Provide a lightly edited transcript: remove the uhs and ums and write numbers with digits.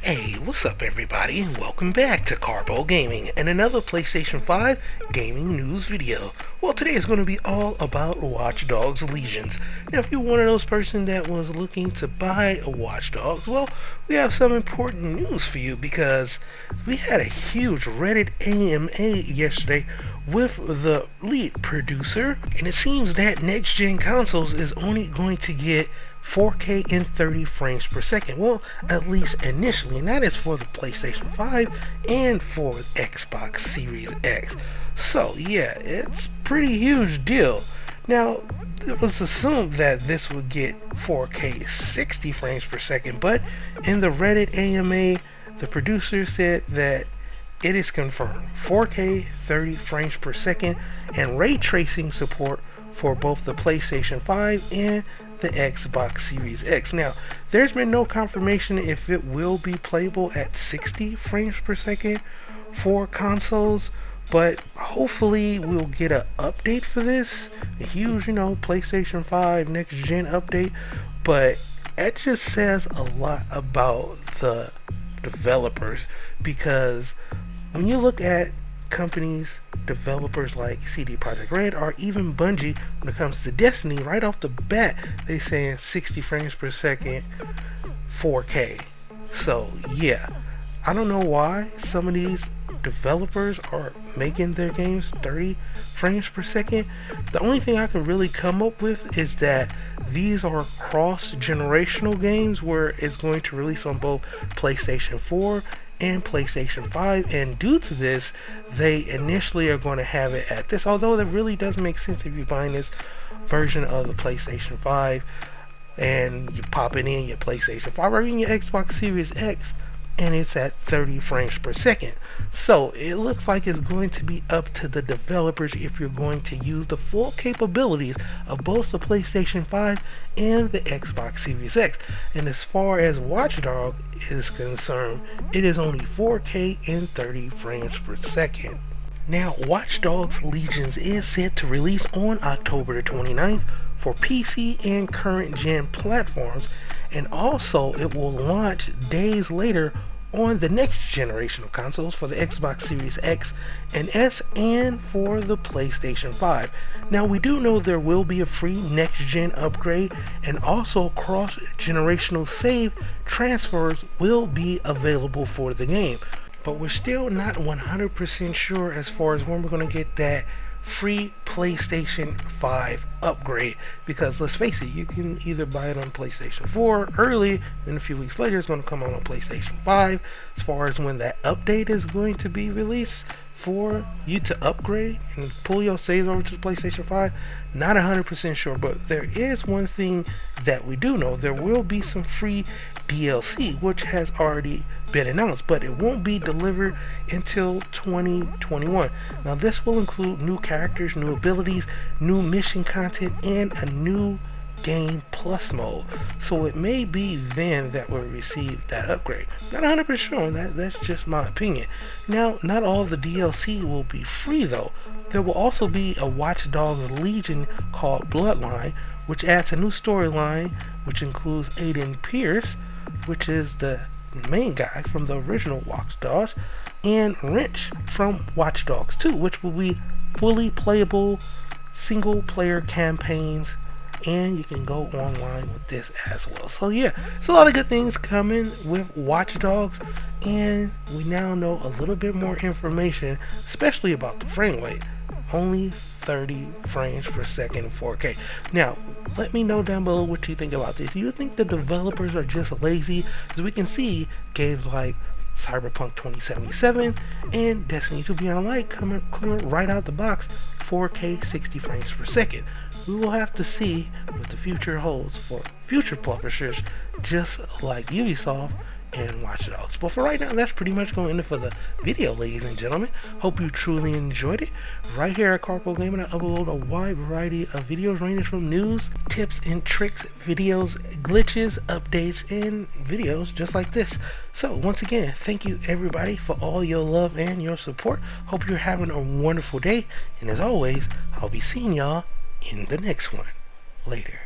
Hey, what's up everybody, and welcome back to Karpo Gaming and another PlayStation 5 gaming news video. Well, today is going to be all about Watch Dogs Legions. Now, if you're one of those person that was looking to buy a Watch Dogs, well, we have some important news for you because we had a huge Reddit AMA yesterday with the lead producer, and it seems that next-gen consoles is only going to get 4K and 30 frames per second. Well, at least initially, and that is for the PlayStation 5 and for Xbox Series X. So yeah, it's a pretty huge deal. Now, it was assumed that this would get 4K 60 frames per second, but in the Reddit AMA, the producer said that it is confirmed 4K 30 frames per second and ray tracing support for both the PlayStation 5 and the Xbox Series X. Now, there's been no confirmation if it will be playable at 60 frames per second for consoles, but hopefully we'll get an update for this. A huge, PlayStation 5 next gen update, but it just says a lot about the developers, because when you look at companies, developers like CD Projekt Red or even Bungie, when it comes to Destiny, right off the bat they saying 60 frames per second 4K. So yeah, I don't know why some of these developers are making their games 30 frames per second. The only thing I can really come up with is that these are cross-generational games where it's going to release on both PlayStation 4 and PlayStation 5, and due to this, they initially are going to have it at this, although that really does make sense if you're buying this version of the PlayStation 5 and you pop it in your PlayStation 5 or even your Xbox Series X, and it's at 30 frames per second. So it looks like it's going to be up to the developers if you're going to use the full capabilities of both the PlayStation 5 and the Xbox Series X. And as far as Watch Dogs is concerned, it is only 4K and 30 frames per second. Now, Watch Dogs Legions is set to release on October the 29th for PC and current gen platforms, and also it will launch days later on the next generation of consoles for the Xbox Series X and S and for the PlayStation 5. Now, we do know there will be a free next gen upgrade, and also cross-generational save transfers will be available for the game, but we're still not 100% sure as far as when we're going to get that free PlayStation 5 upgrade, because let's face it, you can either buy it on PlayStation 4 early, then a few weeks later it's going to come out on PlayStation 5. As far as when that update is going to be released for you to upgrade and pull your saves over to the PlayStation 5, not 100% sure, but there is one thing that we do know: there will be some free DLC, which has already been announced, but it won't be delivered until 2021. Now, this will include new characters, new abilities, new mission content, and a new Game Plus mode. So it may be then that we'll receive that upgrade. Not 100% sure, that's just my opinion. Now, not all of the DLC will be free though. There will also be a Watch Dogs Legion called Bloodline, which adds a new storyline, which includes Aiden Pierce, which is the main guy from the original Watch Dogs, and Wrench from Watch Dogs 2, which will be fully playable single player campaigns, and you can go online with this as well. So yeah, it's a lot of good things coming with Watch Dogs, and we now know a little bit more information, especially about the frame rate. Only 30 frames per second 4K. Now, let me know down below what you think about this. Do you think the developers are just lazy? As we can see, games like Cyberpunk 2077 and Destiny 2 Beyond Light coming right out the box, 4K 60 frames per second. We will have to see what the future holds for future publishers just like Ubisoft and Watch Dogs. But for right now, that's pretty much going to end it for the video, ladies and gentlemen. Hope you truly enjoyed it. Right here at Karpo Gaming, I upload a wide variety of videos ranging from news, tips and tricks, videos, glitches, updates, and videos just like this. So once again, thank you everybody for all your love and your support. Hope you're having a wonderful day, and as always, I'll be seeing y'all in the next one. Later.